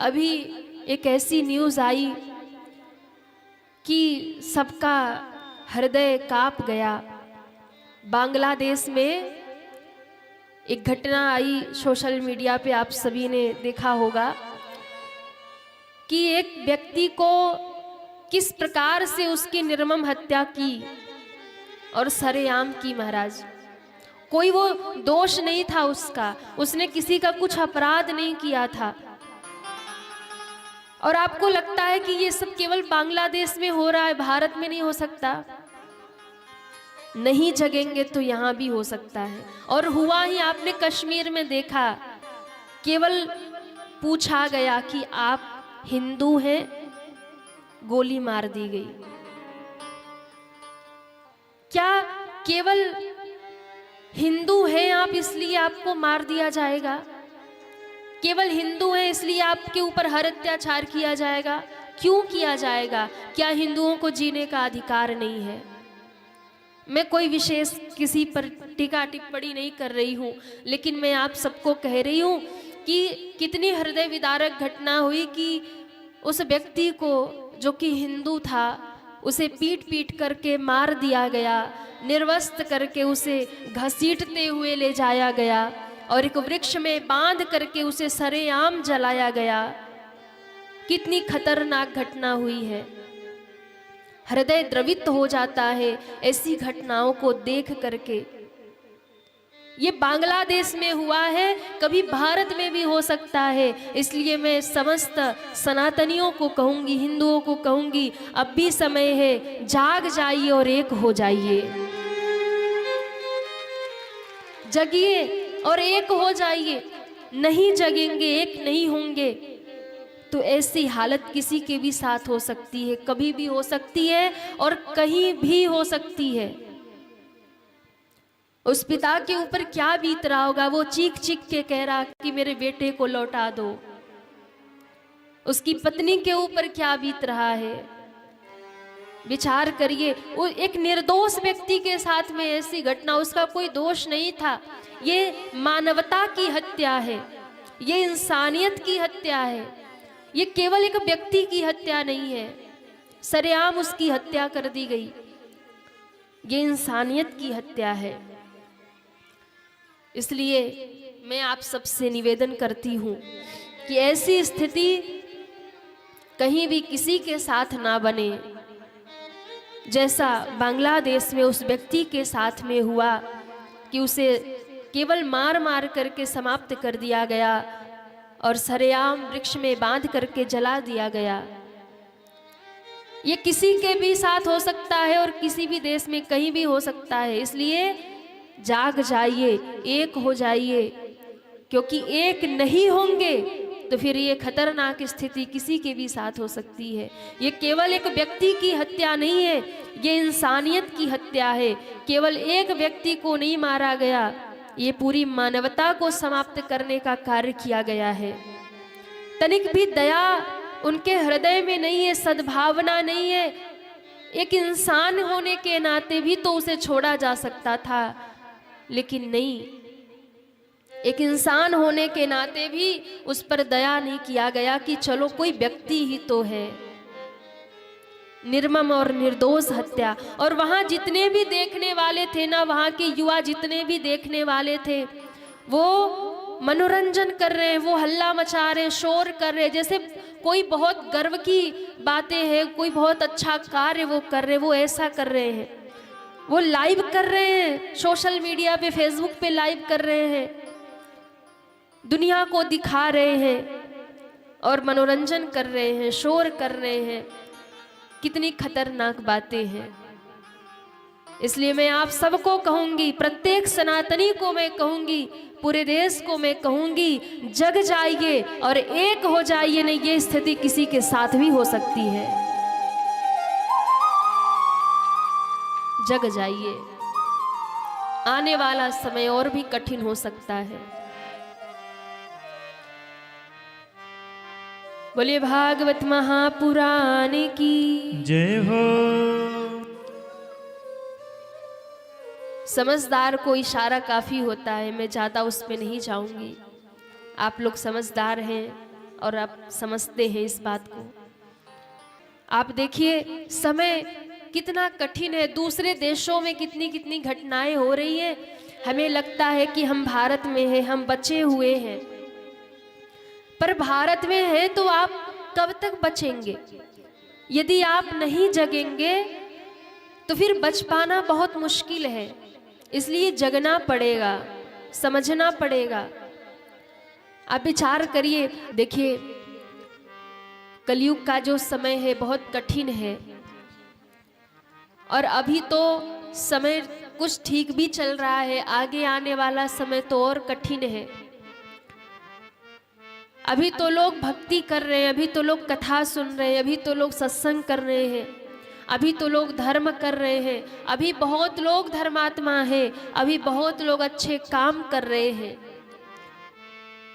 अभी एक ऐसी न्यूज़ आई कि सबका हृदय कांप गया। बांग्लादेश में एक घटना आई, सोशल मीडिया पे आप सभी ने देखा होगा कि एक व्यक्ति को किस प्रकार से उसकी निर्मम हत्या की और सरेआम की। महाराज, कोई वो दोष नहीं था उसका, उसने किसी का कुछ अपराध नहीं किया था। और आपको लगता है कि ये सब केवल बांग्लादेश में हो रहा है, भारत में नहीं हो सकता? नहीं जगेंगे तो यहां भी हो सकता है। और हुआ ही आपने कश्मीर में देखा, केवल पूछा गया कि आप हिंदू हैं, गोली मार दी गई। क्या केवल हिंदू हैं आप इसलिए आपको मार दिया जाएगा? केवल हिंदू हैं इसलिए आपके ऊपर हर अत्याचार किया जाएगा? क्यों किया जाएगा? क्या हिंदुओं को जीने का अधिकार नहीं है? मैं कोई विशेष किसी पर टीका टिप्पणी नहीं कर रही हूं, लेकिन मैं आप सबको कह रही हूं कि कितनी हृदय विदारक घटना हुई कि उस व्यक्ति को जो कि हिंदू था, उसे पीट पीट करके मार दिया गया, निर्वस्त्र करके उसे घसीटते हुए ले जाया गया और एक वृक्ष में बांध करके उसे सरेआम जलाया गया। कितनी खतरनाक घटना हुई है। हृदय द्रवित हो जाता है ऐसी घटनाओं को देख करके। ये बांग्लादेश में हुआ है, कभी भारत में भी हो सकता है। इसलिए मैं समस्त सनातनियों को कहूंगी, हिंदुओं को कहूंगी, अब भी समय है, जाग जाइए और एक हो जाइए। जगिए और एक हो जाइए। नहीं जगेंगे, एक नहीं होंगे तो ऐसी हालत किसी के भी साथ हो सकती है, कभी भी हो सकती है और कहीं भी हो सकती है। उस पिता के ऊपर क्या बीत रहा होगा? वो चीख चीख के कह रहा कि मेरे बेटे को लौटा दो। उसकी पत्नी के ऊपर क्या बीत रहा है? विचार करिए। वो एक निर्दोष व्यक्ति के साथ में ऐसी घटना, उसका कोई दोष नहीं था। ये मानवता की हत्या है, ये इंसानियत की हत्या है। ये केवल एक व्यक्ति की हत्या नहीं है, सरेआम उसकी हत्या कर दी गई। ये इंसानियत की हत्या है। इसलिए मैं आप सबसे निवेदन करती हूं कि ऐसी स्थिति कहीं भी किसी के साथ ना बने, जैसा बांग्लादेश में उस व्यक्ति के साथ में हुआ कि उसे केवल मार मार करके समाप्त कर दिया गया और सरेआम वृक्ष में बांध करके जला दिया गया। ये किसी के भी साथ हो सकता है और किसी भी देश में कहीं भी हो सकता है। इसलिए जाग जाइए, एक हो जाइए, क्योंकि एक नहीं होंगे तो फिर ये खतरनाक स्थिति किसी के भी साथ हो सकती है। ये केवल एक व्यक्ति की हत्या नहीं है, ये इंसानियत की हत्या है। केवल एक व्यक्ति को नहीं मारा गया, ये पूरी मानवता को समाप्त करने का कार्य किया गया है। तनिक भी दया उनके हृदय में नहीं है, सद्भावना नहीं है। एक इंसान होने के नाते भी तो उसे छोड़ा जा सकता था, लेकिन नहीं, एक इंसान होने के नाते भी उस पर दया नहीं किया गया कि चलो कोई व्यक्ति ही तो है। निर्मम और निर्दोष हत्या। और वहां जितने भी देखने वाले थे ना, वहां के युवा जितने भी देखने वाले थे, वो मनोरंजन कर रहे हैं, वो हल्ला मचा रहे हैं, शोर कर रहे हैं, जैसे कोई बहुत गर्व की बातें हैं, कोई बहुत अच्छा कार्य वो कर रहे हैं, वो ऐसा कर रहे हैं। वो लाइव कर रहे हैं, सोशल मीडिया पे, फेसबुक पे लाइव कर रहे हैं, दुनिया को दिखा रहे हैं और मनोरंजन कर रहे हैं, शोर कर रहे हैं। कितनी खतरनाक बातें हैं। इसलिए मैं आप सबको कहूंगी, प्रत्येक सनातनी को मैं कहूंगी, पूरे देश को मैं कहूंगी, जग जाइए और एक हो जाइए। नहीं, ये स्थिति किसी के साथ भी हो सकती है। जग जाइए, आने वाला समय और भी कठिन हो सकता है। बोलिए भागवत महापुराण की जय हो। समझदार को इशारा काफी होता है, मैं ज्यादा उसमें नहीं जाऊंगी। आप लोग समझदार हैं, और आप समझते हैं इस बात को। आप देखिए समय कितना कठिन है, दूसरे देशों में कितनी कितनी घटनाएं हो रही हैं। हमें लगता है कि हम भारत में हैं, हम बचे हुए हैं, पर भारत में हैं तो आप कब तक बचेंगे? यदि आप नहीं जगेंगे तो फिर बच पाना बहुत मुश्किल है। इसलिए जगना पड़ेगा, समझना पड़ेगा। आप विचार करिए, देखिए कलयुग का जो समय है बहुत कठिन है, और अभी तो समय कुछ ठीक भी चल रहा है, आगे आने वाला समय तो और कठिन है। अभी तो लोग भक्ति कर रहे हैं, अभी तो लोग कथा सुन रहे हैं, अभी तो लोग सत्संग कर रहे हैं, अभी तो लोग धर्म कर रहे हैं, अभी बहुत लोग धर्मात्मा हैं, अभी बहुत लोग अच्छे काम कर रहे हैं।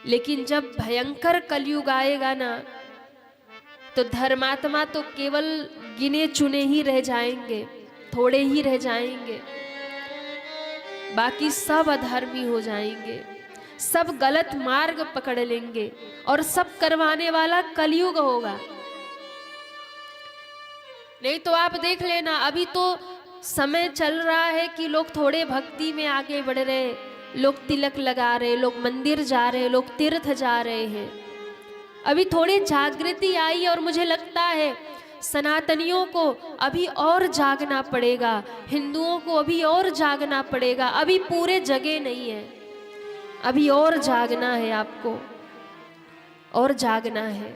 लेकिन जब भयंकर कलयुग आएगा ना, तो धर्मात्मा तो केवल गिने चुने ही रह जाएंगे, थोड़े ही रह जाएंगे, बाकी सब अधर्मी हो जाएंगे, सब गलत मार्ग पकड़ लेंगे, और सब करवाने वाला कलयुग होगा। नहीं तो आप देख लेना, अभी तो समय चल रहा है कि लोग थोड़े भक्ति में आगे बढ़ रहे, लोग तिलक लगा रहे, लोग मंदिर जा रहे, लोग तीर्थ जा रहे हैं। अभी थोड़ी जागृति आई, और मुझे लगता है सनातनियों को अभी और जागना पड़ेगा, हिंदुओं को अभी और जागना पड़ेगा। अभी पूरे जगे नहीं है, अभी और जागना है, आपको और जागना है।